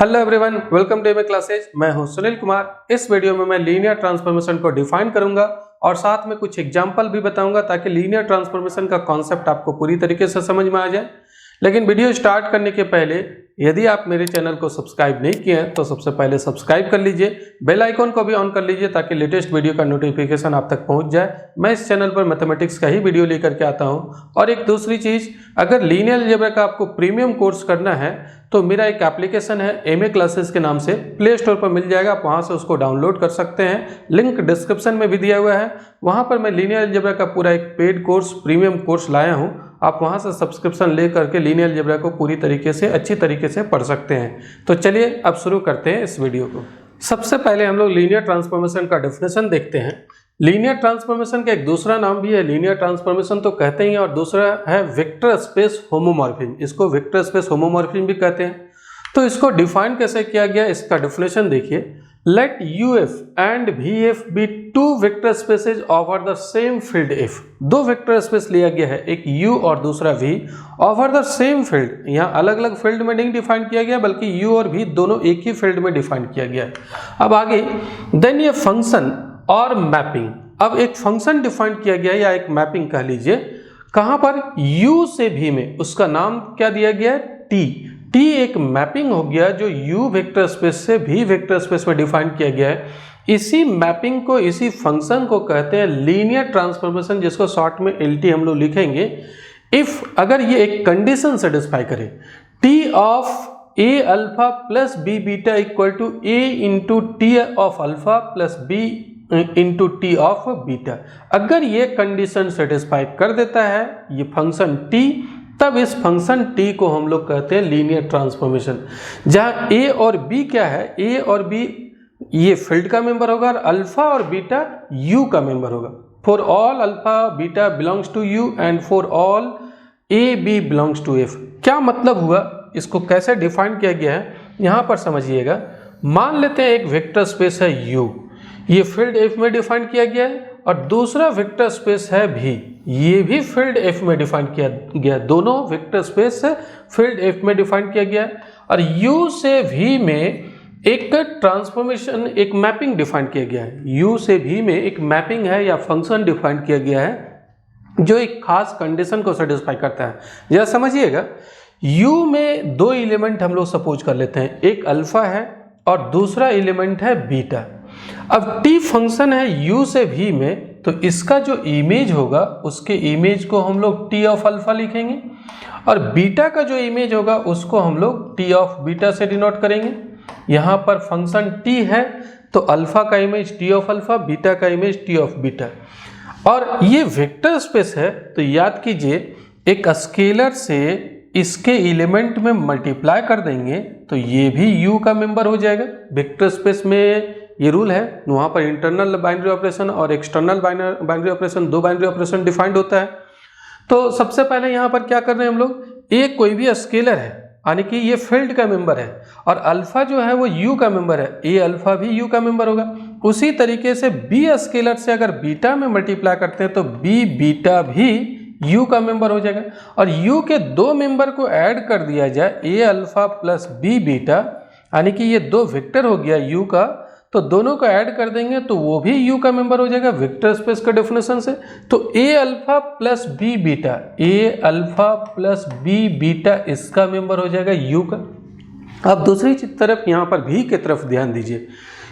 Hello everyone, welcome to my classes. मैं हूं सुनील कुमार। इस वीडियो में मैं लीनियर ट्रांसफॉर्मेशन को डिफाइन करूंगा और साथ में कुछ एग्जांपल भी बताऊंगा ताकि लीनियर ट्रांसफॉर्मेशन का कॉन्सेप्ट आपको पूरी तरीके से समझ में आ जाए। लेकिन वीडियो स्टार्ट करने के पहले यदि आप मेरे चैनल को सब्सक्राइब नहीं किए हैं तो सबसे पहले सब्सक्राइब कर लीजिए, बेल आइकॉन को भी ऑन कर लीजिए ताकि लेटेस्ट वीडियो का नोटिफिकेशन आप तक पहुंच जाए। मैं इस चैनल पर मैथमेटिक्स का ही वीडियो लेकर के आता हूं। और एक दूसरी चीज़, अगर लीनियर अलजेब्रा का आपको प्रीमियम कोर्स करना है तो मेरा एक एप्लीकेशन है एमए क्लासेस के नाम से, प्ले स्टोर पर मिल जाएगा, आप वहाँ से उसको डाउनलोड कर सकते हैं। लिंक डिस्क्रिप्शन में भी दिया हुआ है। वहाँ पर मैं लीनियर अलजेब्रा का पूरा एक पेड कोर्स, प्रीमियम कोर्स लाया हूँ। आप वहाँ से सब्सक्रिप्शन ले करके लीनियर अलजेब्रा को पूरी तरीके से, अच्छी तरीके से पढ़ सकते हैं। तो चलिए अब शुरू करते हैं इस वीडियो को। सबसे पहले हम लोग लीनियर ट्रांसफॉर्मेशन का डेफिनेशन देखते हैं। लीनियर ट्रांसफॉर्मेशन का एक दूसरा नाम भी है, लीनियर ट्रांसफॉर्मेशन तो कहते ही, और दूसरा है वेक्टर स्पेस होमोमॉर्फिज्म। इसको वेक्टर स्पेस होमोमॉर्फिज्म भी कहते हैं। तो इसको डिफाइन कैसे किया गया, इसका डेफिनेशन देखिए। Let UF and VF be two vector spaces over the same field F। दो वेक्टर स्पेस लिया गया है, एक U और दूसरा V, over the same field. यहाँ अलग अलग फील्ड में नहीं डिफाइन किया गया बल्कि U और V दोनों एक ही फील्ड में डिफाइन किया गया है। अब आगे, देन ये फंक्शन और मैपिंग। अब एक फंक्शन डिफाइन किया गया है या एक मैपिंग कह लीजिए, कहां पर U से V में, उसका नाम क्या दिया गया है, T एक मैपिंग हो गया जो U वेक्टर स्पेस से V वेक्टर स्पेस में डिफाइन किया गया है। इसी मैपिंग को, इसी फंक्शन को कहते हैं लीनियर ट्रांसफॉर्मेशन, जिसको शॉर्ट में LT हम लोग लिखेंगे। इफ अगर ये एक कंडीशन सेटिस्फाई करे, T of A alpha plus B beta equal to A into T of alpha plus B into T of beta, अगर ये कंडीशन सेटिस्फाई कर देता है ये फंक्शन T, तब इस फंक्शन T को हम लोग कहते हैं लीनियर ट्रांसफॉर्मेशन। जहां A और B क्या है, A और B ये फील्ड का मेंबर होगा और अल्फा और बीटा U का मेंबर होगा। For all alpha beta belongs to U and for all A B belongs to F। क्या मतलब हुआ, इसको कैसे डिफाइन किया गया है यहां पर समझिएगा। मान लेते हैं एक वेक्टर स्पेस है U, ये फील्ड F में डिफाइन किया गया है, और दूसरा वेक्टर स्पेस है V, ये भी फील्ड F में डिफाइन किया गया। दोनों वेक्टर स्पेस फील्ड F में डिफाइन किया गया है, और U से V में एक ट्रांसफॉर्मेशन, एक मैपिंग डिफाइन किया गया है। U से V में एक मैपिंग है या फंक्शन डिफाइन किया गया है जो एक खास कंडीशन को सेटिस्फाई करता है। जरा समझिएगा, U में दो एलिमेंट हम लोग सपोज कर लेते हैं, एक अल्फा है और दूसरा एलिमेंट है बीटा। अब T फंक्शन है U से V में, तो इसका जो इमेज होगा उसके इमेज को हम लोग T ऑफ अल्फा लिखेंगे, और बीटा का जो इमेज होगा उसको हम लोग T ऑफ बीटा से डिनोट करेंगे। यहाँ पर फंक्शन T है तो अल्फा का image T of alpha, beta का इमेज T ऑफ बीटा। और ये वेक्टर स्पेस है तो याद कीजिए, एक स्केलर से इसके एलिमेंट में मल्टीप्लाई कर देंगे तो ये भी U का मेंबर हो जाएगा। वेक्टर स्पेस में ये रूल है, वहाँ पर इंटरनल बाइनरी ऑपरेशन और एक्सटर्नल बाइनरी ऑपरेशन, दो बाइनरी ऑपरेशन डिफाइंड होता है। तो सबसे पहले यहाँ पर क्या कर रहे हैं हम लोग, एक कोई भी स्केलर है यानी कि ये फील्ड का मेंबर है, और अल्फा जो है वो U का मेंबर है, A अल्फा भी U का मेंबर होगा। उसी तरीके से B स्केलर से अगर बीटा में मल्टीप्लाई करते हैं तो B बीटा भी U का मेंबर हो जाएगा। और U के दो मेंबर को ऐड कर दिया जाए, A alpha plus B beta, यानी कि ये दो वेक्टर हो गया U का, तो दोनों को ऐड कर देंगे तो वो भी U का मेंबर हो जाएगा वेक्टर स्पेस का डेफिनेशन से। तो A alpha plus B beta, A alpha plus B beta इसका मेंबर हो जाएगा U का। अब दूसरी तरफ यहाँ पर V की तरफ ध्यान दीजिए,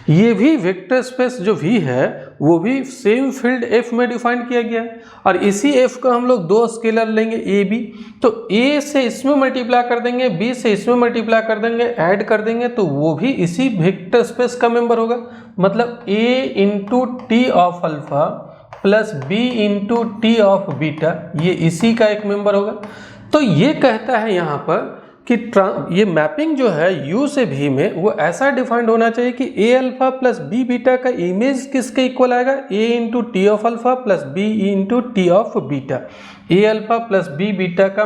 ये भी वेक्टर स्पेस जो V है वो भी सेम फील्ड F में डिफाइन किया गया है, और इसी F का हम लोग दो स्केलर लेंगे A B, तो A से इसमें मल्टीप्लाई कर देंगे, B से इसमें मल्टीप्लाई कर देंगे, ऐड कर देंगे तो वो भी इसी वेक्टर स्पेस का मेंबर होगा। मतलब A into T of alpha plus B into T of beta, ये इसी का एक मेंबर होगा। तो ये कहता है यहाँ पर कि ये मैपिंग जो है U से V में वो ऐसा डिफाइंड होना चाहिए कि A alpha plus B beta का इमेज किसके इक्वल आएगा, A into T of alpha plus B into T of beta. A alpha plus B beta का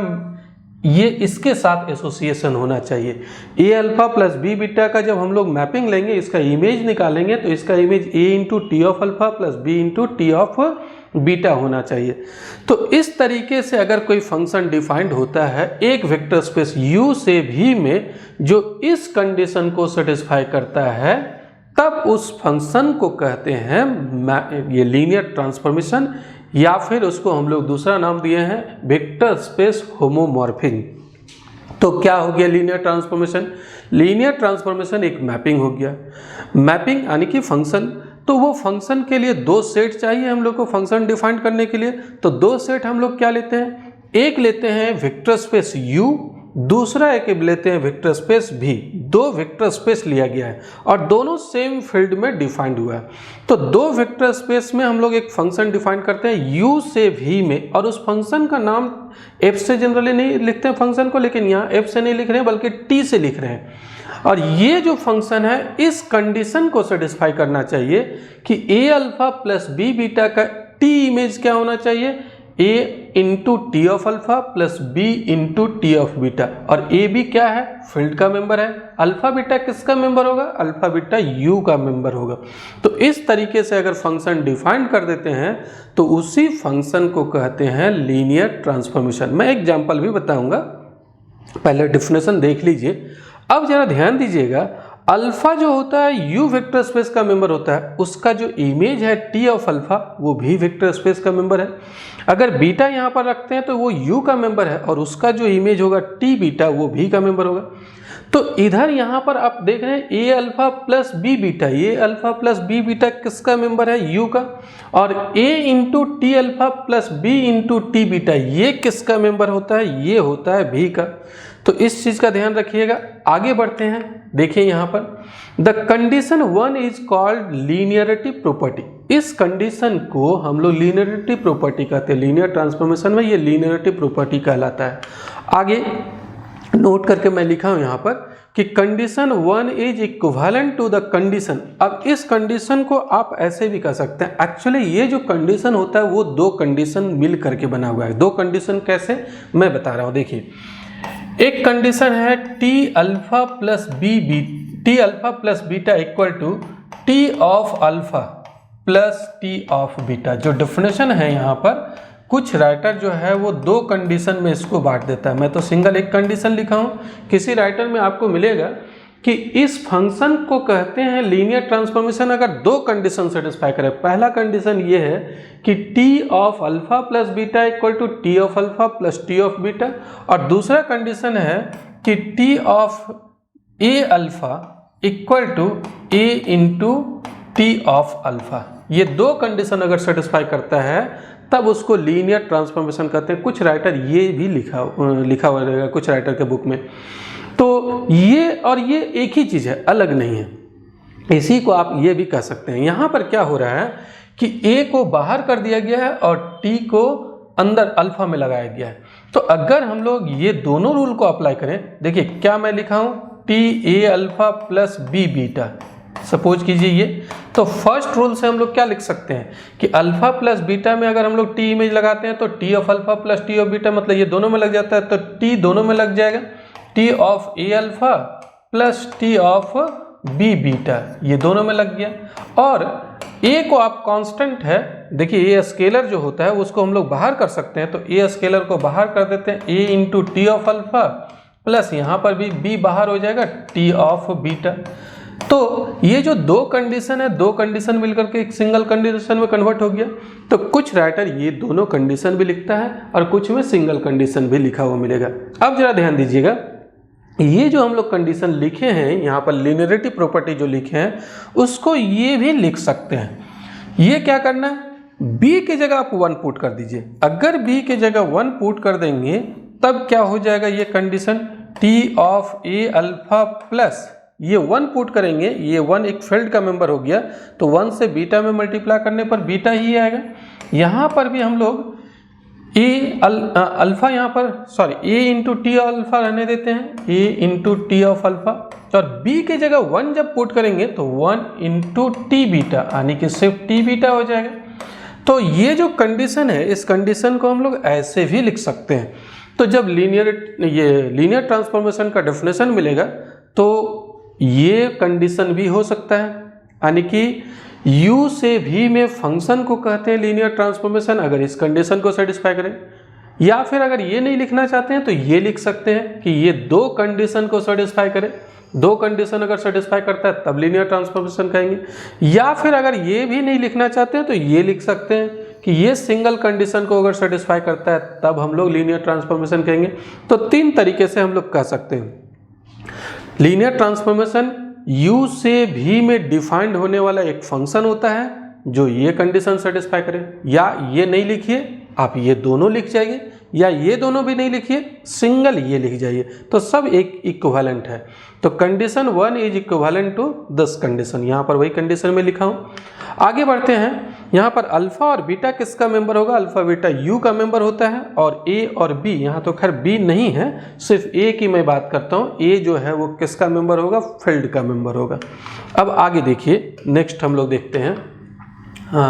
ये इसके साथ एसोसिएशन होना चाहिए। A alpha plus B beta का जब हम लोग मैपिंग लेंगे, इसका इमेज निकालेंगे तो इसका image A into T of alpha plus B into T of beta होना चाहिए। तो इस तरीके से अगर कोई फंक्शन डिफाइंड होता है एक वेक्टर स्पेस U से V में जो इस कंडीशन को सेटिस्फाई करता है, तब उस फंक्शन को कहते हैं ये लीनियर ट्रांसफॉर्मेशन, या फिर उसको हम लोग दूसरा नाम दिए हैं वेक्टर स्पेस होमोमॉर्फिक। तो क्या हो गया लीनियर ट्रांसफॉर्मेशन? लीनियर ट्रांसफॉर्मेशन एक मैपिंग हो गया। मैपिंग यानी कि फंक्शन, तो वो फंक्शन के लिए दो सेट चाहिए हम लोग को फंक्शन डिफाइन करने के लिए। तो दो सेट हम लोग क्या लेते हैं, एक लेते हैं वेक्टर स्पेस U, दूसरा एक लेते हैं वेक्टर स्पेस V। दो वेक्टर स्पेस लिया गया है और दोनों सेम फील्ड में डिफाइंड हुआ है। तो दो वेक्टर स्पेस में हम लोग एक फंक्शन डिफाइन करते हैं U से V में, और उस फंक्शन का नाम F से जनरली नहीं लिखते हैं फंक्शन को, लेकिन यहाँ F से नहीं लिख रहे हैं बल्कि T से लिख रहे हैं। और ये जो फंक्शन है इस कंडीशन को सेटिस्फाई करना चाहिए कि a alpha plus b beta का t इमेज क्या होना चाहिए, a into T of alpha plus b into T of beta. और a b क्या है, फील्ड का मेंबर है। अल्फा बीटा किसका मेंबर होगा, अल्फा बीटा u का मेंबर होगा। तो इस तरीके से अगर फंक्शन डिफाइन कर देते हैं तो उसी फंक्शन को कहते हैं लीनियर ट्रांसफॉर्मेशन। मैं एग्जाम्पल भी बताऊंगा, पहले डिफिनेशन देख लीजिए। अब जरा ध्यान दीजिएगा, अल्फा जो होता है U वेक्टर स्पेस का मेंबर होता है, उसका जो इमेज है T ऑफ अल्फा वो भी वेक्टर स्पेस का मेंबर है। अगर बीटा यहाँ पर रखते हैं तो वो U का मेंबर है और उसका जो इमेज होगा T बीटा वो भी का मेंबर होगा। तो इधर यहाँ पर आप देख रहे हैं A alpha plus B beta, ये अल्फा प्लस B बीटा किसका मेंबर है, U का। और A into T alpha plus B into T beta ये किसका मेंबर होता है, ये होता है V का। तो इस चीज का ध्यान रखिएगा। आगे बढ़ते हैं, देखिए यहाँ पर the condition 1 is called linearity property. इस कंडीशन को हम लोग लीनियरिटी प्रॉपर्टी कहते हैं। लीनियर ट्रांसफॉर्मेशन में ये लीनियरिटी प्रॉपर्टी कहलाता है। आगे नोट करके मैं लिखा हूं यहाँ पर कि condition 1 is equivalent to the condition. अब इस कंडीशन को आप ऐसे भी कह सकते हैं, एक्चुअली ये जो कंडीशन होता है वो दो कंडीशन मिल करके बना हुआ है। दो कंडीशन कैसे, मैं बता रहा हूँ। देखिए, एक कंडीशन है T alpha plus beta equal to T of alpha plus T of beta. जो डेफिनेशन है यहाँ पर, कुछ राइटर जो है वो दो कंडीशन में इसको बांट देता है। मैं तो सिंगल एक कंडीशन लिखा हूँ, किसी राइटर में आपको मिलेगा कि इस फंक्शन को कहते हैं लीनियर ट्रांसफॉर्मेशन अगर दो कंडीशन सेटिस्फाई करे। पहला कंडीशन ये है कि T of alpha plus beta equal to T of alpha plus T of beta, और दूसरा कंडीशन है कि T of A alpha equal to A into T of alpha. ये दो कंडीशन अगर सेटिस्फाई करता है तब उसको लीनियर ट्रांसफॉर्मेशन कहते हैं। कुछ राइटर ये भी लिखा हुआ रहेगा कुछ राइटर के बुक में। तो ये और ये एक ही चीज़ है, अलग नहीं है। इसी को आप ये भी कह सकते हैं। यहाँ पर क्या हो रहा है कि A को बाहर कर दिया गया है और T को अंदर अल्फा में लगाया गया है। तो अगर हम लोग ये दोनों रूल को अप्लाई करें, देखिए क्या मैं लिखा हूँ, T A alpha plus B beta, suppose कीजिए ये। तो फर्स्ट रूल से हम लोग क्या लिख सकते हैं कि अल्फा प्लस बीटा में अगर हम लोग टी इमेज लगाते हैं तो T of alpha plus T of beta, मतलब ये दोनों में लग जाता है, तो टी दोनों में लग जाएगा। T of A alpha plus T of B beta ये दोनों में लग गया। और ए को आप कांस्टेंट है, देखिए ए स्केलर जो होता है उसको हम लोग बाहर कर सकते हैं। तो ए स्केलर को बाहर कर देते हैं, a into T of alpha plus यहाँ पर भी बी बाहर हो जाएगा, टी ऑफ बीटा। तो ये जो दो कंडीशन है, दो कंडीशन मिलकर के एक सिंगल कंडीशन में कन्वर्ट हो गया। तो कुछ राइटर ये दोनों कंडीशन भी लिखता है और कुछ में सिंगल कंडीशन भी लिखा हुआ मिलेगा। अब जरा ध्यान दीजिएगा, ये जो हम लोग कंडीशन लिखे हैं यहाँ पर, लीनियरिटी प्रॉपर्टी जो लिखे हैं, उसको ये भी लिख सकते हैं। ये क्या करना है, b की जगह आप 1 पुट कर दीजिए। अगर b की जगह 1 पुट कर देंगे तब क्या हो जाएगा, ये condition t of a alpha plus, ये 1 पुट करेंगे, ये 1 एक फील्ड का मेंबर हो गया, तो 1 से बीटा में मल्टीप्लाई करने पर बीटा ही आएगा। यहाँ पर भी हम लोग अल्फा यहाँ पर ए इंटू टी अल्फा रहने देते हैं, a into T of alpha, और बी की जगह 1 जब पुट करेंगे तो 1 इंटू टी बीटा, यानी कि सिर्फ टी बीटा हो जाएगा। तो ये जो कंडीशन है, इस कंडीशन को हम लोग ऐसे भी लिख सकते हैं। तो जब लीनियर ट्रांसफॉर्मेशन का डेफिनेशन मिलेगा तो ये कंडीशन भी हो सकता है, यानी कि u से v में फंक्शन को कहते हैं लीनियर ट्रांसफॉर्मेशन, अगर इस कंडीशन को सेटिस्फाई करें। या फिर अगर ये नहीं लिखना चाहते हैं तो ये लिख सकते हैं कि ये दो कंडीशन को सेटिस्फाई करे, दो कंडीशन अगर सेटिस्फाई करता है तब लीनियर ट्रांसफॉर्मेशन कहेंगे। या फिर अगर ये भी नहीं लिखना चाहते हैं तो ये लिख सकते हैं कि ये सिंगल कंडीशन को अगर सेटिस्फाई करता है तब हम लोग लीनियर ट्रांसफॉर्मेशन कहेंगे। तो तीन तरीके से हम लोग कह सकते हैं। लीनियर ट्रांसफॉर्मेशन u से v में डिफाइंड होने वाला एक फंक्शन होता है जो ये कंडीशन सेटिस्फाई करे, या ये नहीं लिखिए आप ये दोनों लिख जाइए, या ये दोनों भी नहीं लिखिए सिंगल ये लिख जाइए, तो सब एक इक्विवेलेंट है। तो condition 1 is equivalent to this condition, यहाँ पर वही कंडीशन में लिखा हूँ। आगे बढ़ते हैं। यहाँ पर अल्फा और बीटा किसका मेंबर होगा? अल्फा बीटा u का मेंबर होता है, और a और b, यहाँ तो खैर b नहीं है, सिर्फ a की मैं बात करता हूँ। a जो है वो किसका मेंबर होगा? फील्ड का मेंबर होगा। अब आगे देखिए, नेक्स्ट हम लोग देखते हैं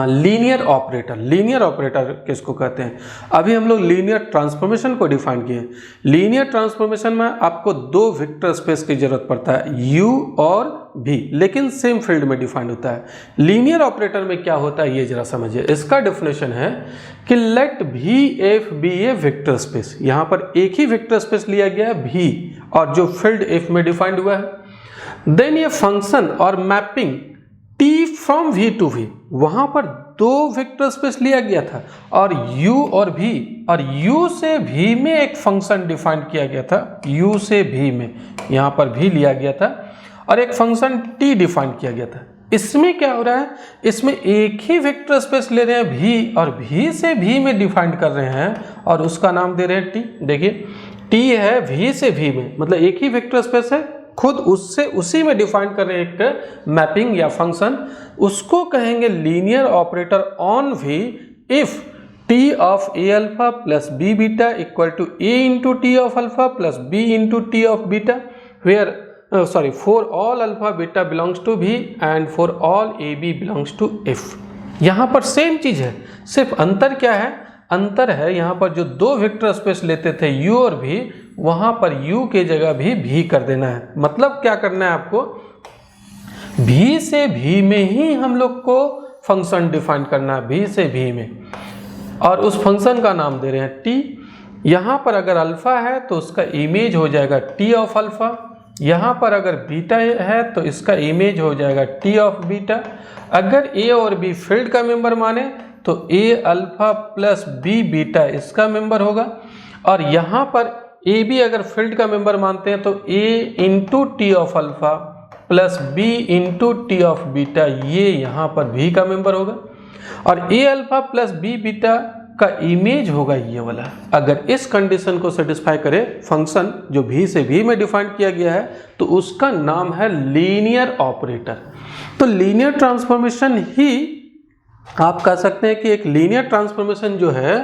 लीनियर ऑपरेटर। लीनियर ऑपरेटर किसको कहते हैं? अभी हम लोग लीनियर ट्रांसफॉर्मेशन को डिफाइन किए। लीनियर ट्रांसफॉर्मेशन में आपको दो वेक्टर स्पेस की जरूरत पड़ता है, u और v, लेकिन सेम फील्ड में डिफाइंड होता है। लीनियर ऑपरेटर में क्या होता है ये जरा समझिए। इसका डेफिनेशन है कि लेट v(f) बी ए वेक्टर स्पेस। यहाँ पर एक ही वेक्टर स्पेस लिया गया है v, और जो फील्ड f में डिफाइंड हुआ है। देन ये फंक्शन और mapping t from v to v, वहां पर दो वेक्टर स्पेस लिया गया था, और u और v, और u से v में एक फंक्शन डिफाइन किया गया था। u से v में यहाँ पर v लिया गया था, और एक फंक्शन t डिफाइन किया गया था। इसमें क्या हो रहा है? इसमें एक ही वेक्टर स्पेस ले रहे हैं v, और v से v में डिफाइन कर रहे हैं, और उसका नाम दे रहे हैं t। देखिए t है v से v में, मतलब एक ही वेक्टर स्पेस है, खुद उससे उसी में डिफाइन कर रहे हैं एक मैपिंग या फंक्शन, उसको कहेंगे linear operator on v if t of a alpha plus b beta equal to a into T of alpha plus b into T of beta, where for all alpha beta belongs to v and for all a b belongs to f। यहाँ पर same चीज है, सिर्फ अंतर क्या है? अंतर है यहाँ पर जो दो वेक्टर स्पेस लेते थे u और v, वहां पर u के जगह भी v कर देना है। मतलब क्या करना है आपको? v से v में ही हम लोग को फंक्शन डिफाइन करना है, v से v में, और उस फंक्शन का नाम दे रहे हैं t। यहाँ पर अगर अल्फा है तो उसका इमेज हो जाएगा t ऑफ अल्फा, यहाँ पर अगर बीटा है तो इसका इमेज हो जाएगा t ऑफ बीटा। अगर a और b फील्ड का मेंबर माने तो a alpha plus b beta इसका मेंबर होगा, और यहाँ पर ए बी अगर फील्ड का मेंबर मानते हैं तो a into T of alpha plus b into T of beta ये यहाँ पर v का मेंबर होगा, और a alpha plus b beta का इमेज होगा ये वाला। अगर इस कंडीशन को सेटिस्फाई करे फंक्शन जो v से v में डिफाइन किया गया है तो उसका नाम है लीनियर ऑपरेटर। तो लीनियर ट्रांसफॉर्मेशन ही आप कह सकते हैं कि एक लीनियर ट्रांसफॉर्मेशन जो है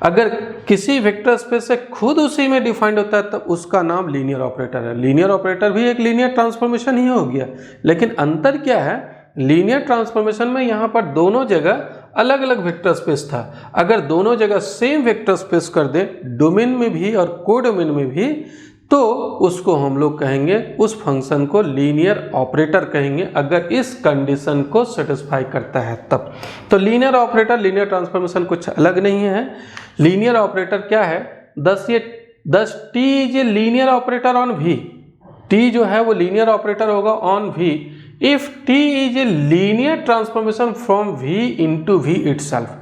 अगर किसी वेक्टर स्पेस से खुद उसी में डिफाइंड होता है तब उसका नाम लीनियर ऑपरेटर है। लीनियर ऑपरेटर भी एक लीनियर ट्रांसफॉर्मेशन ही हो गया, लेकिन अंतर क्या है? लीनियर ट्रांसफॉर्मेशन में यहाँ पर दोनों जगह अलग अलग वेक्टर स्पेस था। अगर दोनों जगह सेम वेक्टर स्पेस कर दे, डोमेन में भी और कोडोमेन में भी, तो उसको हम लोग कहेंगे, उस फंक्शन को लीनियर ऑपरेटर कहेंगे, अगर इस कंडीशन को सेटिस्फाई करता है तब। तो लीनियर ऑपरेटर, लीनियर ट्रांसफॉर्मेशन कुछ अलग नहीं है। लीनियर ऑपरेटर क्या है? दस T is a linear operator on v। T जो है वो लीनियर ऑपरेटर होगा on v if T is a linear transformation from v into v itself.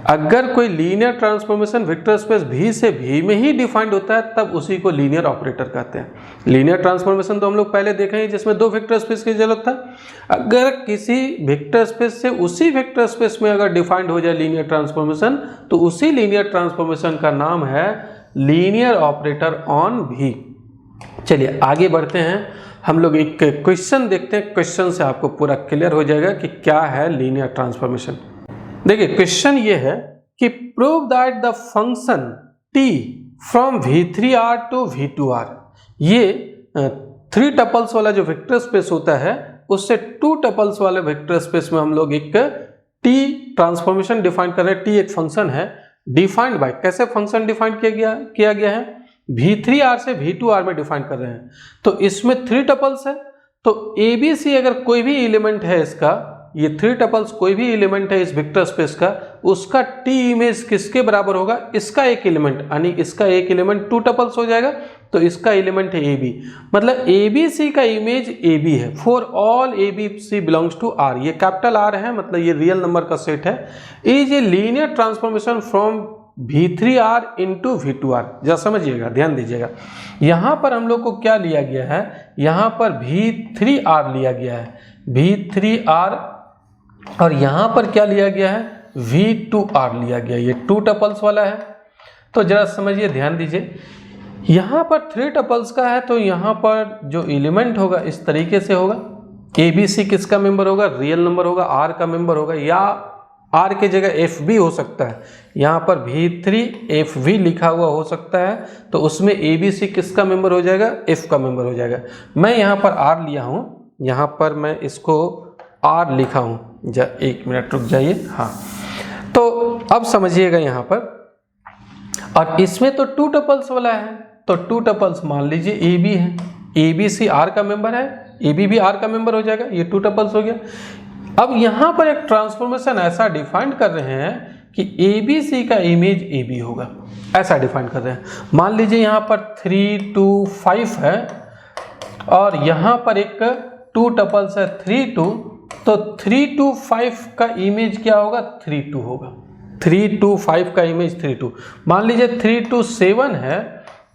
अगर कोई linear transformation vector space v से v में ही डिफाइंड होता है तब उसी को लीनियर ऑपरेटर कहते हैं। लीनियर ट्रांसफॉर्मेशन तो हम लोग पहले देखे हैं जिसमें दो वेक्टर स्पेस की जरूरत था। अगर किसी वेक्टर स्पेस से उसी वेक्टर स्पेस में अगर डिफाइंड हो जाए लीनियर ट्रांसफॉर्मेशन तो उसी लीनियर ट्रांसफॉर्मेशन का नाम है लीनियर ऑपरेटर ऑन v। चलिए आगे बढ़ते हैं, हम लोग एक क्वेश्चन देखते हैं। क्वेश्चन से आपको पूरा क्लियर हो जाएगा कि क्या है लीनियर ट्रांसफॉर्मेशन। देखिए क्वेश्चन ये है कि prove that the function t from v3r to v2r, ये 3 टपल्स वाला जो वेक्टर स्पेस होता है उससे 2 टपल्स वाले वेक्टर स्पेस में हम लोग एक t ट्रांसफॉर्मेशन डिफाइन कर रहे हैं। t एक फंक्शन है डिफाइंड बाय, कैसे फंक्शन डिफाइन किया गया है? v3r से v2r में डिफाइन कर रहे हैं। तो इसमें 3 टपल्स है, तो abc अगर कोई भी एलिमेंट है इसका ये 3 टपल्स कोई भी एलिमेंट है इस वेक्टर स्पेस का, उसका टी इमेज किसके बराबर होगा, इसका एक एलिमेंट, यानी इसका एक एलिमेंट 2 टपल्स हो जाएगा, तो इसका एलिमेंट है ए बी, मतलब ए बी सी का इमेज ए बी है for all A B C belongs to R. ये कैपिटल आर है, मतलब ये रियल नंबर का सेट है। Is a linear transformation from V3R into V2R। जरा समझिएगा, ध्यान दीजिएगा, यहाँ पर हम लोग को क्या लिया गया है, यहाँ पर V3R लिया गया है, V3R, और यहाँ पर क्या लिया गया है, V2R लिया गया, ये 2 टपल्स वाला है। तो जरा समझिए, ध्यान दीजिए, यहाँ पर 3 टपल्स का है, तो यहाँ पर जो एलिमेंट होगा इस तरीके से होगा, ABC किसका मेंबर होगा, रियल नंबर होगा, R का मेंबर होगा, या R के जगह FB हो सकता है, यहाँ पर V3FV लिखा हुआ हो सकता है, तो उसमें ABC किसका मेंबर हो जाएगा, F का मेंबर हो जाएगा। मैं यहाँ पर R लिया हूँ, यहाँ पर मैं इसको R लिखा हूँ, एक मिनट रुक जाइए, हाँ। तो अब समझिएगा यहाँ पर, और इसमें तो 2 टपल्स वाला है, तो 2 टपल्स मान लीजिए AB है, ABC R का मेंबर है, AB भी R का मेंबर हो जाएगा, ये 2 टपल्स हो गया। अब यहाँ पर एक ट्रांसफॉर्मेशन ऐसा डिफाइन कर रहे हैं कि ABC का इमेज AB होगा, ऐसा डिफाइन कर रहे हैं। मान लीजिए यहाँ पर 3 2 5 है, और यहाँ पर एक 2 टपल्स है 3 2, तो 3 2 5 का इमेज क्या होगा, 3 2 होगा, 3 2 5 का इमेज 3 2। मान लीजिए 3 2 7 है,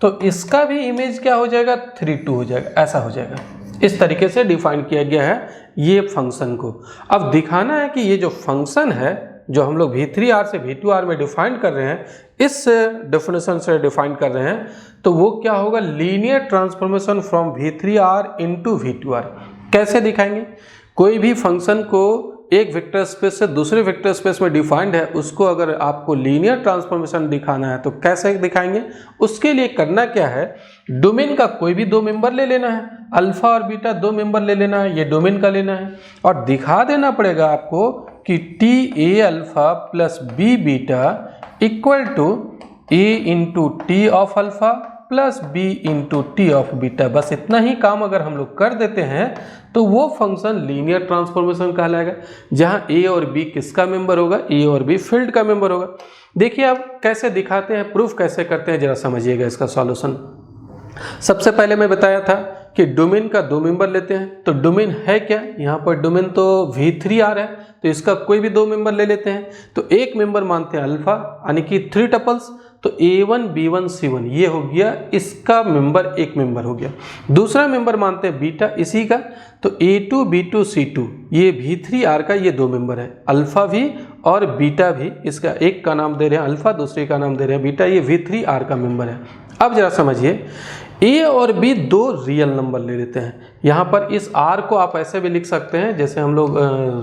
तो इसका भी इमेज क्या हो जाएगा, 3 2 हो जाएगा, ऐसा हो जाएगा। इस तरीके से डिफाइन किया गया है ये फंक्शन को। अब दिखाना है कि ये जो फंक्शन है जो हम लोग V3R से V2R में डिफाइन कर रहे हैं, इस डेफिनेशन से डिफाइन कर रहे हैं, तो वो क्या होगा, linear transformation from V3R into V2R। कैसे दिखाएंगे, कोई भी फंक्शन को एक वेक्टर स्पेस से दूसरे वेक्टर स्पेस में डिफाइंड है, उसको अगर आपको लीनियर ट्रांसफॉर्मेशन दिखाना है तो कैसे दिखाएंगे। उसके लिए करना क्या है, डोमेन का कोई भी 2 मेंबर ले लेना है, अल्फा और बीटा 2 मेंबर ले लेना है, ये डोमेन का लेना है, और दिखा देना पड़ेगा आपको कि T A alpha plus B beta equal to A into T of alpha plus B into T of beta. बस इतना ही काम अगर हम लोग कर देते हैं तो वो फंक्शन लीनियर ट्रांसफॉर्मेशन कहलाएगा, जहाँ ए और बी किसका मेंबर होगा, ए और बी फील्ड का मेंबर होगा। देखिए अब कैसे दिखाते हैं, प्रूफ कैसे करते हैं, जरा समझिएगा इसका सॉल्यूशन। सबसे पहले मैं बताया था कि डोमेन का 2 मेंबर लेते हैं, तो डोमेन है क्या, यहाँ पर डोमेन तो V3R है, तो इसका कोई भी 2 मेंबर ले लेते हैं। तो एक मेंबर मानते हैं अल्फा, यानी कि 3 टपल्स, तो A1 B1 C1 ये हो गया, इसका मेंबर एक मेंबर हो गया। दूसरा मेंबर मानते हैं बीटा इसी का, तो A2 B2 C2 ये V3R का ये 2 मेंबर है, अल्फा भी और बीटा भी, इसका एक का नाम दे रहे हैं अल्फा, दूसरे का नाम दे रहे हैं बीटा, ये V3R का मेंबर है। अब जरा समझिए, ए और बी 2 रियल नंबर ले लेते हैं। यहाँ पर इस R को आप ऐसे भी लिख सकते हैं, जैसे हम लोग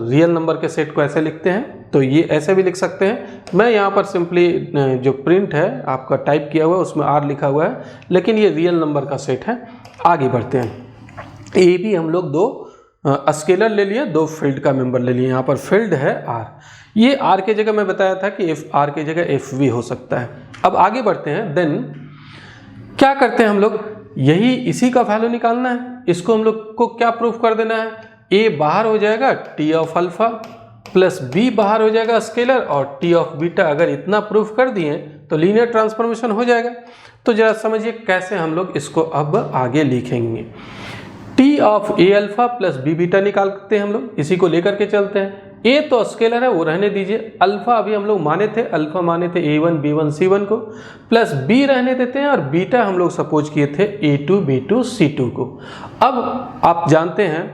रियल नंबर के सेट को ऐसे लिखते हैं, तो ये ऐसे भी लिख सकते हैं। मैं यहाँ पर सिंपली जो प्रिंट है आपका टाइप किया हुआ है उसमें R लिखा हुआ है, लेकिन ये रियल नंबर का सेट है। आगे बढ़ते हैं, ए बी हम लोग 2 स्केलर ले लिए, 2 फील्ड का मेंबर ले लिए। यहाँ पर फील्ड है R, ये R के जगह मैं बताया था कि R के जगह FV हो सकता है। अब आगे बढ़ते हैं, देन क्या करते हैं हम लोग, यही इसी का वैल्यू निकालना है। इसको हम लोग को क्या प्रूफ कर देना है, ए बाहर हो जाएगा T of alpha plus B बाहर हो जाएगा स्केलर और टी ऑफ बीटा। अगर इतना प्रूफ कर दिए तो लीनियर ट्रांसफॉर्मेशन हो जाएगा। तो जरा समझिए कैसे हम लोग इसको अब आगे लिखेंगे। T of A alpha plus B beta निकालते हैं हम लोग, इसी को लेकर के चलते हैं। ए तो स्केलर है वो रहने दीजिए, अल्फा अभी हम लोग माने थे, अल्फा माने थे A1 B1 C1 को, प्लस बी रहने देते हैं, और बीटा हम लोग सपोज किए थे A2 B2 C2 को। अब आप जानते हैं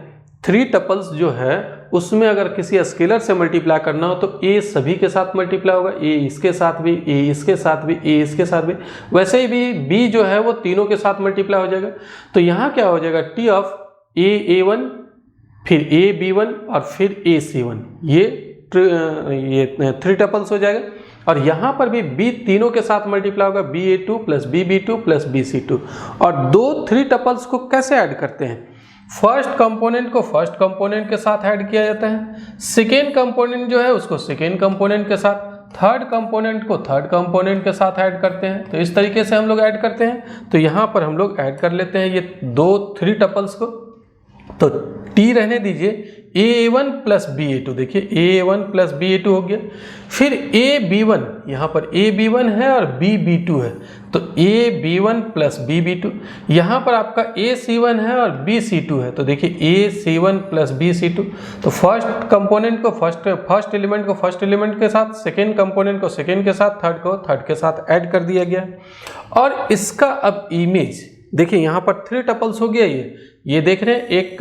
3 टपल्स जो है उसमें अगर किसी स्केलर से मल्टीप्लाई करना हो तो ए सभी के साथ मल्टीप्लाई होगा, ए इसके साथ भी, ए इसके साथ भी, ए इसके साथ भी। वैसे ही भी बी जो है वो तीनों के साथ मल्टीप्लाई हो जाएगा। तो यहाँ क्या हो जाएगा, टी ऑफ A1 फिर A B1 और फिर A C1, ये 3 टपल्स हो जाएगा। और यहाँ पर भी B तीनों के साथ मल्टीप्लाई होगा, BA2 plus BB2 plus BC2। और 3 टपल्स को कैसे ऐड करते हैं, फर्स्ट कंपोनेंट को फर्स्ट कंपोनेंट के साथ ऐड किया जाता है, सेकेंड कंपोनेंट जो है उसको सेकेंड कंपोनेंट के साथ, थर्ड कंपोनेंट को थर्ड कंपोनेंट के साथ ऐड करते हैं। तो इस तरीके से हम लोग ऐड करते हैं। तो यहाँ पर हम लोग ऐड कर लेते हैं ये 3 टपल्स को। तो टी रहने दीजिए, A1 प्लस BA2, देखिए A1 प्लस BA2 हो गया। फिर AB1, यहाँ पर AB1 है और BB2 है, तो AB1 प्लस BB2। यहाँ पर आपका AC1 है और BC2 है, तो देखिए AC1 प्लस BC2। तो फर्स्ट कंपोनेंट को फर्स्ट एलिमेंट को फर्स्ट एलिमेंट के साथ, सेकेंड कंपोनेंट को सेकेंड के साथ, थर्ड को थर्ड के साथ ऐड कर दिया गया। और इसका अब इमेज देखिए, यहाँ पर 3 टपल्स हो गया। ये देख रहे हैं, एक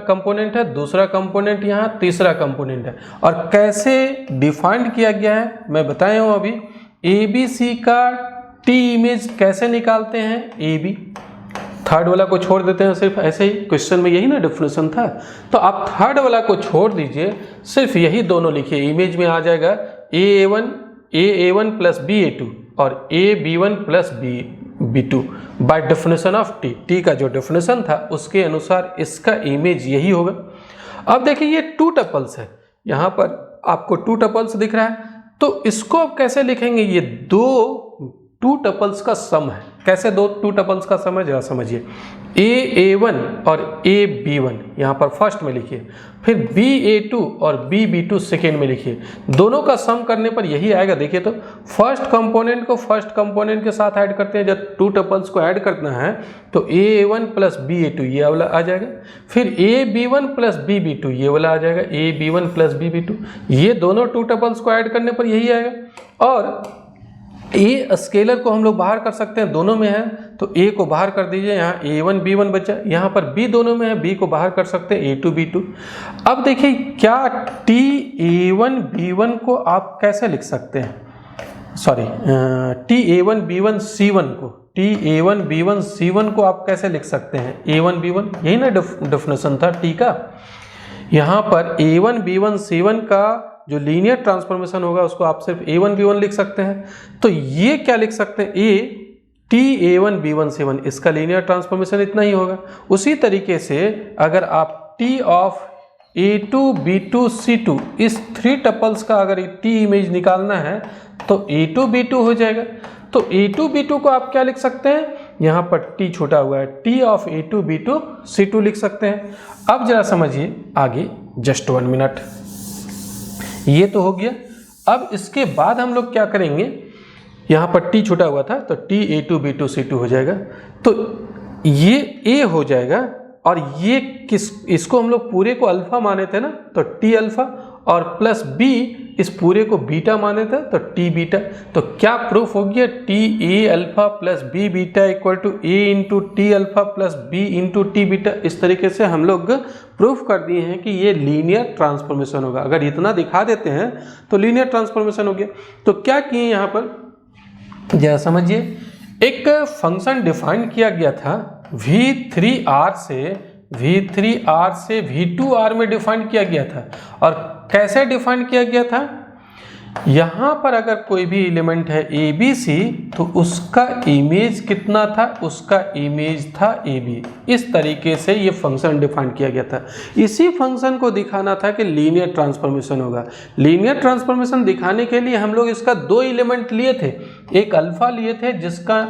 कंपोनेंट है, दूसरा कंपोनेंट यहाँ, तीसरा कंपोनेंट है। और कैसे डिफाइंड किया गया है मैं बताया हूँ अभी। ABC का T इमेज कैसे निकालते हैं, AB, थर्ड वाला को छोड़ देते हैं सिर्फ ऐसे ही, क्वेश्चन में यही ना डेफिनेशन था। तो आप थर्ड वाला को छोड़ दीजिए, सिर्फ यही दोनों लिखिए। इमेज में आ जाएगा AA1 प्लस BA2 और AB1 plus B2 by definition of T का जो डेफिनेशन था उसके अनुसार इसका इमेज यही होगा। अब देखिए ये 2 टपल्स है, यहाँ पर आपको 2 टपल्स दिख रहा है, तो इसको अब कैसे लिखेंगे, ये 2 टपल्स का सम है। कैसे 2 टपल्स का सम है जरा समझिए। A1 और AB1 यहाँ पर फर्स्ट में लिखिए, फिर BA2 और BB2 सेकेंड में लिखिए। दोनों का सम करने पर यही आएगा। देखिए तो फर्स्ट कंपोनेंट को फर्स्ट कंपोनेंट के साथ ऐड करते हैं, जब 2 टपल्स को ऐड करना है तो A1 प्लस BA2 ये वाला आ जाएगा, फिर AB1 प्लस BB2 ये वाला आ जाएगा, AB1 प्लस BB2। ये दोनों 2 टपल्स को ऐड करने पर यही आएगा। और ए स्केलर को हम लोग बाहर कर सकते हैं, दोनों में है तो ए को बाहर कर दीजिए, यहाँ A1 B1 बचा, यहाँ पर B दोनों में है, B को बाहर कर सकते हैं, A2 B2। अब देखिए क्या TA1 B1 को आप कैसे लिख सकते हैं, सॉरी TA1 B1 C1 को, TA1 B1 C1 को आप कैसे लिख सकते हैं, A1 B1, यही ना डेफिनेशन था T का। यहाँ पर A1 B1 C1 का जो लीनियर ट्रांसफॉर्मेशन होगा उसको आप सिर्फ A1 B1 लिख सकते हैं। तो ये क्या लिख सकते हैं, TA1 B1 C1, इसका लीनियर ट्रांसफॉर्मेशन इतना ही होगा। उसी तरीके से अगर आप T of A2 B2 C2 इस 3 टपल्स का अगर T इमेज निकालना है तो A2 B2 हो जाएगा। तो A2 B2 को आप क्या लिख सकते हैं, यहाँ पर T छोटा हुआ है, T of A2 B2 C2 लिख सकते हैं। अब जरा समझिए आगे, जस्ट 1 मिनट, ये तो हो गया। अब इसके बाद हम लोग क्या करेंगे, यहाँ पर T छूटा हुआ था तो T A2 B2 C2 हो जाएगा, तो ये A हो जाएगा। और ये इसको हम लोग पूरे को अल्फा माने थे ना, तो T अल्फा, और प्लस B इस पूरे को बीटा माने थे तो T बीटा। तो क्या प्रूफ हो गया, T A alpha plus B beta equal to A into T alpha plus B into T beta. इस तरीके से हम लोग प्रूफ कर दिए हैं कि ये लीनियर ट्रांसफॉर्मेशन होगा। अगर इतना दिखा देते हैं तो लीनियर ट्रांसफॉर्मेशन हो गया। तो क्या किए यहाँ पर जरा समझिए, एक फंक्शन डिफाइन किया गया था V3R से V2R में डिफाइन किया गया था। और कैसे डिफाइन किया गया था, यहाँ पर अगर कोई भी एलिमेंट है ABC तो उसका इमेज कितना था, उसका इमेज था AB। इस तरीके से ये फंक्शन डिफाइन किया गया था। इसी फंक्शन को दिखाना था कि लीनियर ट्रांसफॉर्मेशन होगा। लीनियर ट्रांसफॉर्मेशन दिखाने के लिए हम लोग इसका 2 एलिमेंट लिए थे, एक अल्फा लिए थे जिसका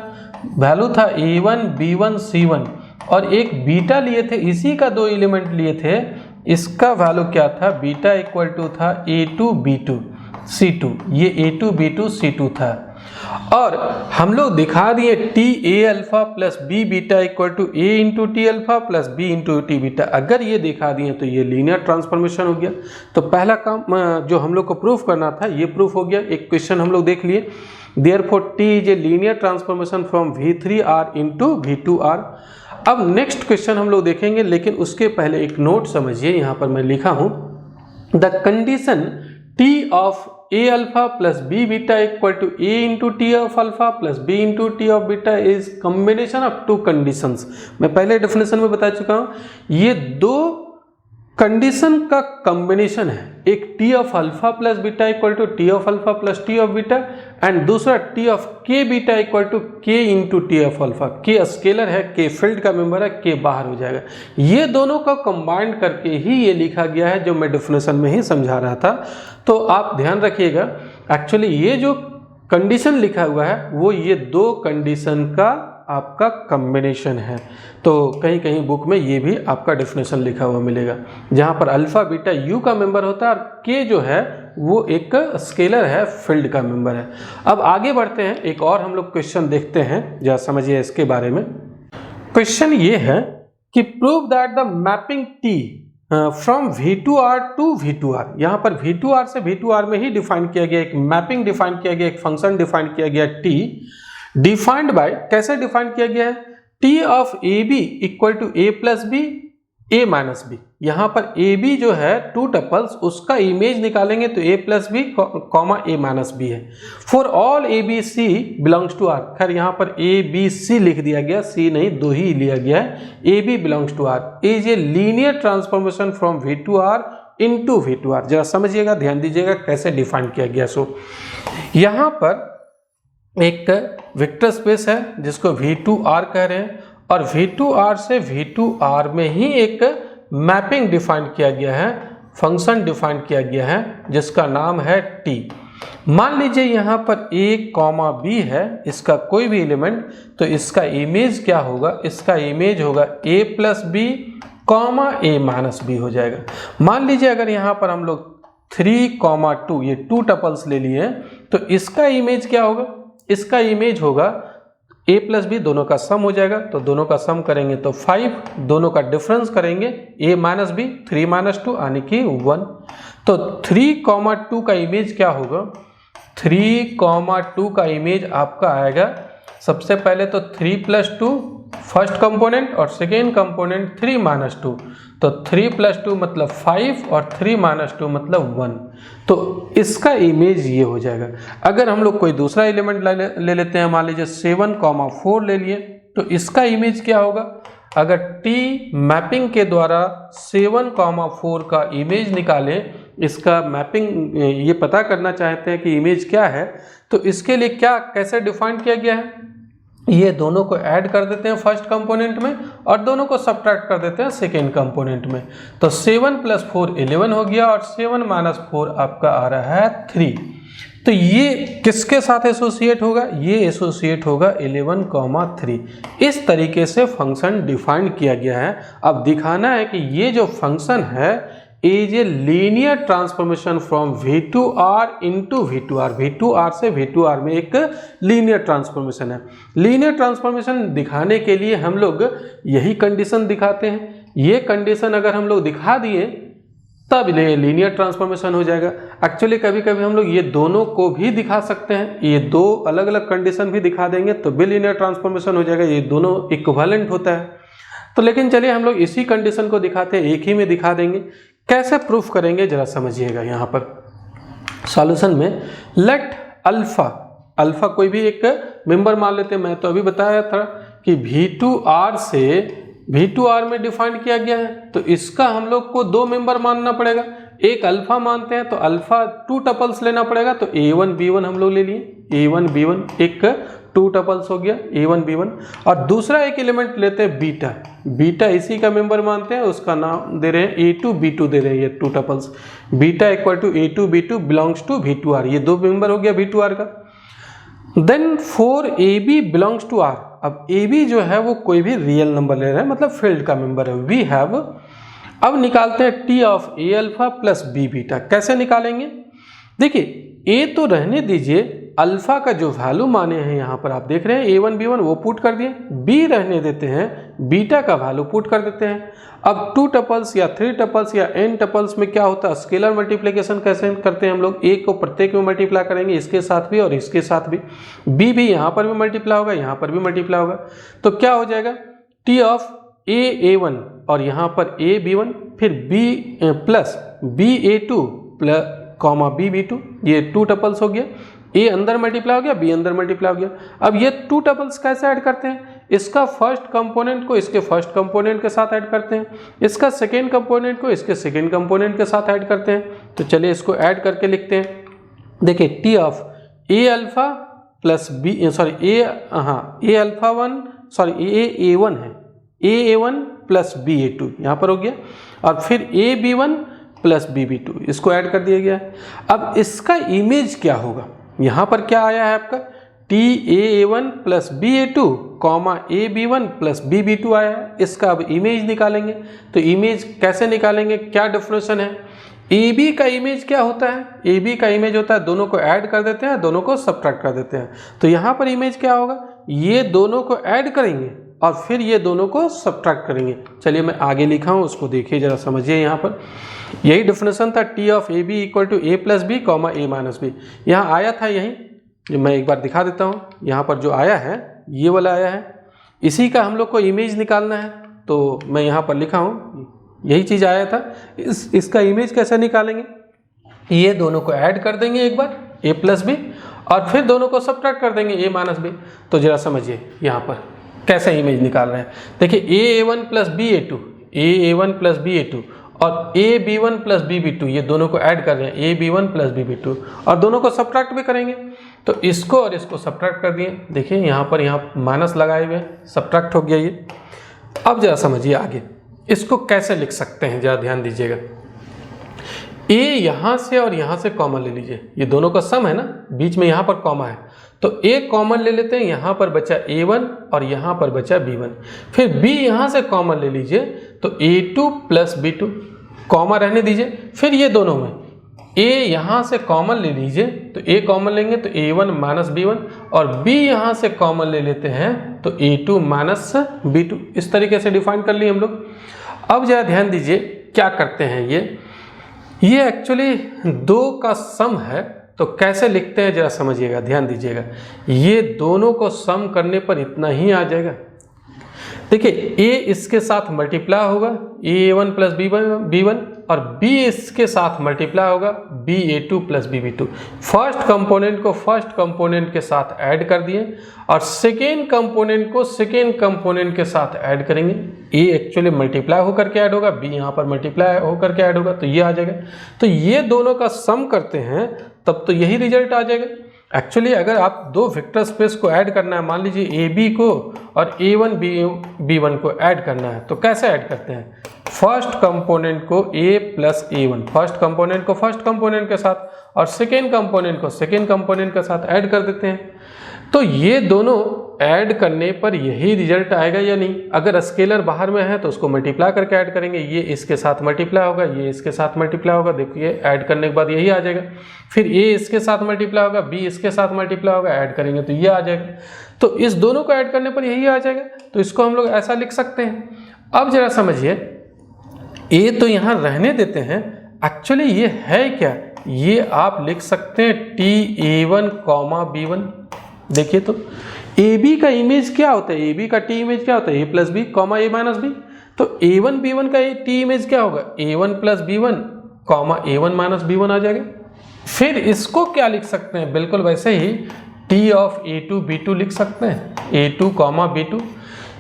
वैल्यू था A1 B1 C1, और एक बीटा लिए थे, इसी का 2 एलिमेंट लिए थे, इसका वैल्यू क्या था, बीटा इक्वल टू था A2 B2 C2, ये A2 B2 C2 था। और हम लोग दिखा दिए T A alpha plus B beta equal to A into T alpha plus B into T beta. अगर ये दिखा दिए तो ये लीनियर ट्रांसफॉर्मेशन हो गया। तो पहला काम जो हम लोग को प्रूफ करना था ये प्रूफ हो गया। एक क्वेश्चन हम लोग देख लिए, therefore T is a linear transformation from V3R into V2R। अब नेक्स्ट क्वेश्चन हम लोग देखेंगे, लेकिन उसके पहले एक नोट समझिए, यहाँ पर मैं लिखा हूँ, the condition T of A alpha plus B beta equal to A into T of alpha plus B into T of beta is combination of 2 conditions. मैं पहले डेफिनेशन में बता चुका हूँ, ये 2 कंडीशन का कॉम्बिनेशन है। एक T of alpha plus beta equal to T of alpha plus T of beta, and दूसरा T of K beta equal to K into T of alpha. K scalar है, K फील्ड का member है, K बाहर हो जाएगा। ये दोनों का कंबाइंड करके ही ये लिखा गया है, जो मैं डेफिनेशन में ही समझा रहा था। तो आप ध्यान रखिएगा, एक्चुअली ये जो कंडीशन लिखा हुआ है वो ये 2 कंडीशन का आपका कॉम्बिनेशन है। तो कहीं कहीं बुक में ये भी आपका डेफिनेशन लिखा हुआ मिलेगा, जहाँ पर अल्फा बीटा यू का मेंबर होता है और के जो है वो एक स्केलर है, फील्ड का मेंबर है। अब आगे बढ़ते हैं, एक और हम लोग क्वेश्चन देखते हैं, जरा समझिए इसके बारे में। क्वेश्चन ये है कि prove that the mapping T from V2R to V2R, यहाँ पर V2R से V2R में ही डिफाइन किया गया, एक मैपिंग डिफाइन किया गया, एक फंक्शन डिफाइन किया गया T, डिफाइंड बाय, कैसे डिफाइन किया गया है, T of AB equal to A plus B A minus B. यहाँ पर AB जो है टू टपल्स, उसका इमेज निकालेंगे तो A plus B comma A minus b है। For all ABC belongs to R, खैर यहाँ पर ABC लिख दिया गया, C नहीं, दो ही लिया गया है, AB belongs to R is a linear transformation from V2R into V2R। जरा समझिएगा, ध्यान दीजिएगा कैसे डिफाइन किया गया। सो यहाँ पर एक वेक्टर स्पेस है जिसको V2R कह रहे हैं, और V2R से V2R में ही एक मैपिंग डिफाइन किया गया है, फंक्शन डिफाइन किया गया है जिसका नाम है T। मान लीजिए यहाँ पर A कॉमा B है, इसका कोई भी एलिमेंट, तो इसका इमेज क्या होगा, इसका इमेज होगा A plus B comma A minus B हो जाएगा। मान लीजिए अगर यहाँ पर हम लोग 3,2 ये टू टपल्स ले लिए तो इसका इमेज क्या होगा, इसका इमेज होगा A प्लस बी, दोनों का सम हो जाएगा, तो दोनों का सम करेंगे तो 5, दोनों का डिफरेंस करेंगे A माइनस बी, 3 माइनस 2 यानी कि 1। तो 3,2 का इमेज क्या होगा, 3,2 का इमेज आपका आएगा, सबसे पहले तो 3 प्लस 2 फर्स्ट कंपोनेंट और सेकेंड कंपोनेंट 3 माइनस 2, तो 3 प्लस 2 मतलब 5 और 3 माइनस 2 मतलब 1, तो इसका इमेज ये हो जाएगा। अगर हम लोग कोई दूसरा एलिमेंट ले लेते हैं, मान लीजिए 7,4 ले लिए, तो इसका इमेज क्या होगा, अगर T मैपिंग के द्वारा 7,4 का इमेज निकालें, इसका मैपिंग ये पता करना चाहते हैं कि इमेज क्या है, तो इसके लिए क्या कैसे डिफाइन किया गया है, ये दोनों को ऐड कर देते हैं फर्स्ट कंपोनेंट में और दोनों को सब्ट्रैक्ट कर देते हैं सेकेंड कंपोनेंट में, तो 7 प्लस 4 11 हो गया और 7 माइनस 4 आपका आ रहा है 3। तो ये किसके साथ एसोसिएट होगा, ये एसोसिएट होगा 11,3। इस तरीके से फंक्शन डिफाइन किया गया है। अब दिखाना है कि ये जो फंक्शन है is a linear transformation from V2R into V2R, V2R से V2R में एक लीनियर ट्रांसफॉर्मेशन है। लीनियर ट्रांसफॉर्मेशन दिखाने के लिए हम लोग यही कंडीशन दिखाते हैं, ये कंडीशन अगर हम लोग दिखा दिए तब लीनियर ट्रांसफॉर्मेशन हो जाएगा। एक्चुअली कभी कभी हम लोग ये दोनों को भी दिखा सकते हैं, ये दो अलग अलग कंडीशन भी दिखा देंगे तो भी लीनियर ट्रांसफॉर्मेशन हो जाएगा, ये दोनों इक्विवेलेंट होता है। तो लेकिन चलिए हम लोग इसी कंडीशन को दिखाते हैं, एक ही में दिखा देंगे। कैसे प्रूफ करेंगे जरा समझिएगा। यहाँ पर सॉल्यूशन में लेट अल्फा कोई भी एक मेंबर मान लेते हैं। मैं तो अभी बताया था कि V2R से V2R में डिफाइन किया गया है, तो इसका हम लोग को दो मेंबर मानना पड़ेगा। एक अल्फा मानते हैं तो अल्फा टू टपल्स लेना पड़ेगा, तो A1 B1 हम लोग ले लिए, A1 B1 एक टू टपल्स हो गया A1 B1, और दूसरा एक एलिमेंट लेते हैं बीटा इसी का मेंबर मानते हैं, उसका नाम दे रहे हैं A2 B2 दे रहे हैं, ये two tuples beta equal to A2 B2 belongs to V2R, ये दो मेंबर हो गया V2R का। Then 4AB belongs to R, अब AB जो है वो कोई भी रियल नंबर ले रहा है, मतलब फील्ड का मेंबर है। वी हैव, अब निकालते हैं T of A alpha plus B beta. कैसे निकालेंगे, देखिए A तो रहने दीजिए, अल्फा का जो वैल्यू माने हैं यहाँ पर आप देख रहे हैं A1 B1 वो पुट कर दिए, B रहने देते हैं, बीटा का वैल्यू पुट कर देते हैं। अब टू टपल्स या थ्री टपल्स या n टपल्स में क्या होता है, स्केलर मल्टीप्लिकेशन कैसे करते हैं हम लोग, A को प्रत्येक में मल्टीप्लाई करेंगे, इसके साथ भी और इसके साथ भी, B भी यहाँ पर भी मल्टीप्लाई होगा, यहाँ पर भी मल्टीप्लाई होगा, तो क्या हो जाएगा T ऑफ A1 और यहाँ पर A B1 फिर B plus BA2 plus comma B B2, ये टू टपल्स हो गया, A अंदर मल्टीप्लाई हो गया, B अंदर मल्टीप्लाई हो गया। अब ये टू टपल्स कैसे ऐड करते हैं, इसका फर्स्ट कंपोनेंट को इसके फर्स्ट कंपोनेंट के साथ ऐड करते हैं, इसका सेकेंड कंपोनेंट को इसके सेकेंड कंपोनेंट के साथ ऐड करते हैं। तो चलिए इसको ऐड करके लिखते हैं। देखिए T of A alpha plus B A alpha 1 A1 है, A1 प्लस BA2 यहाँ पर हो गया, और फिर A B1 प्लस BB2 इसको ऐड कर दिया गया है। अब इसका इमेज क्या होगा, यहाँ पर क्या आया है आपका TA1 plus BA2 comma AB1 plus BB2 आया है। इसका अब इमेज निकालेंगे। तो इमेज कैसे निकालेंगे, क्या डिफरेंशन है? AB का इमेज क्या होता है? AB का इमेज होता है दोनों को ऐड कर देते हैं, दोनों को सब्ट्रैक्ट कर देते हैं। तो यहाँ पर इमेज क्या होगा, ये दोनों को ऐड करेंगे और फिर ये दोनों को सब्ट्रैक्ट करेंगे। चलिए मैं आगे लिखा हूँ, उसको देखिए जरा समझिए। यहाँ पर यही डिफरेंशन था, T of AB equal to A plus B comma A minus B. यहाँ आया था यही, जो मैं एक बार दिखा देता हूँ। यहाँ पर जो आया है ये वाला आया है, इसी का हम लोग को इमेज निकालना है। तो मैं यहाँ पर लिखा हूँ, यही चीज़ आया था। इसका इमेज कैसे निकालेंगे, ये दोनों को ऐड कर देंगे एक बार A प्लस बी और फिर दोनों को सब्ट्रैक्ट कर देंगे A माइनस बी। तो जरा समझिए यहाँ पर कैसे इमेज निकाल रहे हैं। देखिए AA1 plus BA2, AA1 plus BA2 और AB1 प्लस BB2, ये दोनों को ऐड कर रहे हैं AB1 प्लस BB2 और दोनों को सब्ट्रैक्ट भी करेंगे। तो इसको और इसको सब्ट्रैक्ट कर दिए। देखिए यहाँ पर यहाँ माइनस लगाए हुए हैं, सब्ट्रैक्ट हो गया ये। अब जरा समझिए आगे इसको कैसे लिख सकते हैं, जरा ध्यान दीजिएगा। A यहाँ से और यहाँ से कॉमन ले लीजिए, ये दोनों का सम है ना, बीच में यहाँ पर कॉमा है। तो A कॉमन ले लेते हैं, यहाँ पर बचा A1 और यहाँ पर बचा B1। फिर B यहाँ से कॉमन ले लीजिए तो A2 प्लस B2, कॉमा रहने दीजिए। फिर ये दोनों में A यहाँ से कॉमन ले लीजिए तो A कॉमन लेंगे तो A1 माइनस B1 और B यहाँ से कॉमन ले लेते हैं तो A2 माइनस B2। इस तरीके से डिफाइन कर लिए हम लोग। अब जरा ध्यान दीजिए क्या करते हैं, ये एक्चुअली दो का सम है। तो कैसे लिखते हैं जरा समझिएगा, ध्यान दीजिएगा। ये दोनों को सम करने पर इतना ही आ जाएगा। देखिए A इसके साथ मल्टीप्लाई होगा A1 प्लस B1 और B इसके साथ मल्टीप्लाई होगा BA2 plus BB2। First component को फर्स्ट कंपोनेंट के साथ ऐड कर दिए और सेकेंड कंपोनेंट को सेकेंड कंपोनेंट के साथ ऐड करेंगे। A एक्चुअली मल्टीप्लाई होकर के ऐड होगा, B यहाँ पर मल्टीप्लाई होकर के ऐड होगा, तो ये आ जाएगा। तो ये दोनों का सम करते हैं तब तो यही रिजल्ट आ जाएगा। एक्चुअली अगर आप दो वेक्टर स्पेस को ऐड करना है, मान लीजिए AB को और A1 B1 को ऐड करना है, तो कैसे ऐड करते हैं? फर्स्ट कंपोनेंट को A plus A1, first component को फर्स्ट कंपोनेंट के साथ और सेकेंड कंपोनेंट को सेकेंड कंपोनेंट के साथ ऐड कर देते हैं। तो ये दोनों ऐड करने पर यही रिजल्ट आएगा या नहीं? अगर स्केलर बाहर में है तो उसको मल्टीप्लाई करके ऐड करेंगे, ये इसके साथ मल्टीप्लाई होगा, ये इसके साथ मल्टीप्लाई होगा, देखिए ऐड करने के बाद यही आ जाएगा। फिर A इसके साथ मल्टीप्लाई होगा, B इसके साथ मल्टीप्लाई होगा, ऐड करेंगे तो ये आ जाएगा। तो इस दोनों को ऐड करने पर यही आ जाएगा। तो इसको हम लोग ऐसा लिख सकते हैं। अब जरा समझिए, A तो यहाँ रहने देते हैं, एक्चुअली ये है क्या? ये आप लिख सकते हैं TA1 कॉमा B1। देखिए तो AB का इमेज क्या होता है, AB का T इमेज क्या होता है? A plus B comma A minus B. तो A1 B1 का T इमेज क्या होगा? A1 plus B1 comma A1 minus B1 आ जाएगा। फिर इसको क्या लिख सकते हैं? बिल्कुल वैसे ही T ऑफ A2 B2 लिख सकते हैं, A2 कॉमा B2।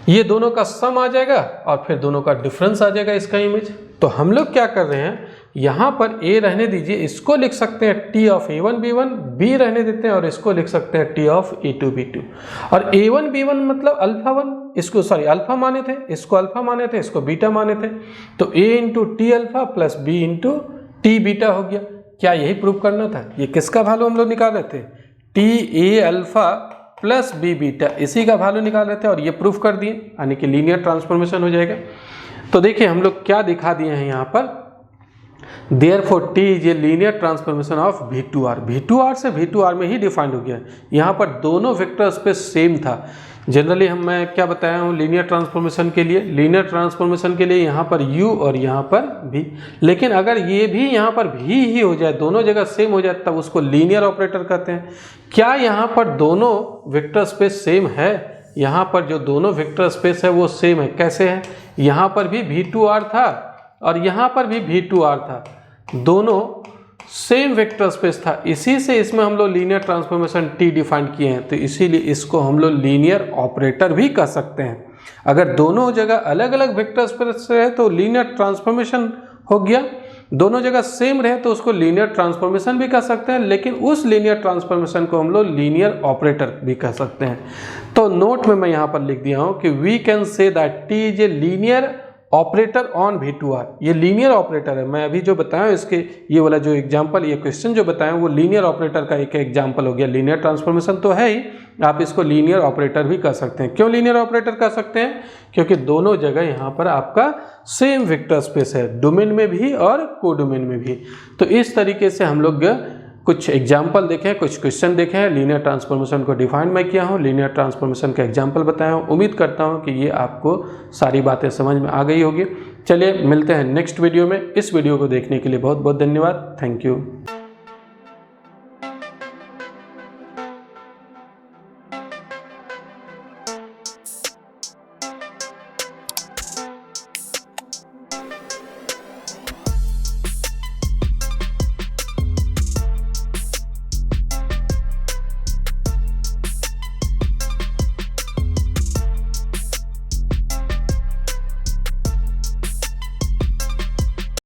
ये दोनों का सम आ जाएगा और फिर दोनों का डिफरेंस आ जाएगा इसका इमेज। तो हम लोग क्या कर रहे हैं, यहाँ पर A रहने दीजिए, इसको लिख सकते हैं T of A1 B1, B रहने देते हैं और इसको लिख सकते हैं T ऑफ A2 B2। और A1 B1 मतलब अल्फा 1, इसको अल्फा माने थे, इसको अल्फा माने थे, इसको बीटा माने थे। तो A into T alpha plus B into T beta हो गया। क्या यही प्रूव करना था? ये किसका वैल्यू हम लोग निकाल रहे थे? TA alpha plus B beta, इसी का वैल्यू निकाल रहे थे और ये प्रूफ कर दिए, यानी कि लीनियर ट्रांसफॉर्मेशन हो जाएगा। तो देखिए हम लोग क्या दिखा दिए हैं यहाँ पर, therefore T is a linear transformation of V2R। V2R से V2R में ही डिफाइंड हो गया। यहाँ पर दोनों वेक्टर स्पेस सेम था। जनरली मैं क्या बताया हूँ लीनियर ट्रांसफॉर्मेशन के लिए, लीनियर ट्रांसफॉर्मेशन के लिए यहाँ पर U और यहाँ पर V। लेकिन अगर ये भी यहाँ पर V ही हो जाए, दोनों जगह सेम हो जाए, तब उसको लीनियर ऑपरेटर कहते हैं। क्या यहाँ पर दोनों वेक्टर स्पेस सेम है? यहाँ पर जो दोनों वेक्टर स्पेस है वो सेम है। कैसे है? यहाँ पर भी V2R था और यहाँ पर भी V2R था, दोनों सेम वेक्टर स्पेस था। इसी से इसमें हम लोग लीनियर ट्रांसफॉर्मेशन T डिफाइन किए हैं। तो इसीलिए इसको हम लोग लीनियर ऑपरेटर भी कह सकते हैं। अगर दोनों जगह अलग अलग वेक्टर स्पेस है तो लीनियर ट्रांसफॉर्मेशन हो गया, दोनों जगह सेम रहे तो उसको लीनियर ट्रांसफॉर्मेशन भी कह सकते हैं, लेकिन उस लीनियर ट्रांसफॉर्मेशन को हम लोग लीनियर ऑपरेटर भी कह सकते हैं। तो नोट में मैं यहाँ पर लिख दिया हूँ कि we can say that T is a linear operator on V2R, ये लीनियर ऑपरेटर है। मैं अभी जो बताया इसके ये वाला जो एग्जांपल, ये क्वेश्चन जो बताया वो लीनियर ऑपरेटर का एक एग्जांपल हो गया। लीनियर ट्रांसफॉर्मेशन तो है ही, आप इसको लीनियर ऑपरेटर भी कर सकते हैं। क्यों लीनियर ऑपरेटर कर सकते हैं? क्योंकि दोनों जगह यहाँ पर आपका सेम वेक्टर स्पेस है, डोमेन में भी और कोडोमेन में भी। तो इस तरीके से हम लोग कुछ एग्जाम्पल देखे हैं, कुछ क्वेश्चन देखे हैं। लीनियर ट्रांसफॉर्मेशन को डिफाइन मैं किया हूँ, लीनियर ट्रांसफॉर्मेशन का एग्जाम्पल बताया हूँ। उम्मीद करता हूँ कि ये आपको सारी बातें समझ में आ गई होगी। चलिए मिलते हैं नेक्स्ट वीडियो में। इस वीडियो को देखने के लिए बहुत बहुत धन्यवाद। Thank you.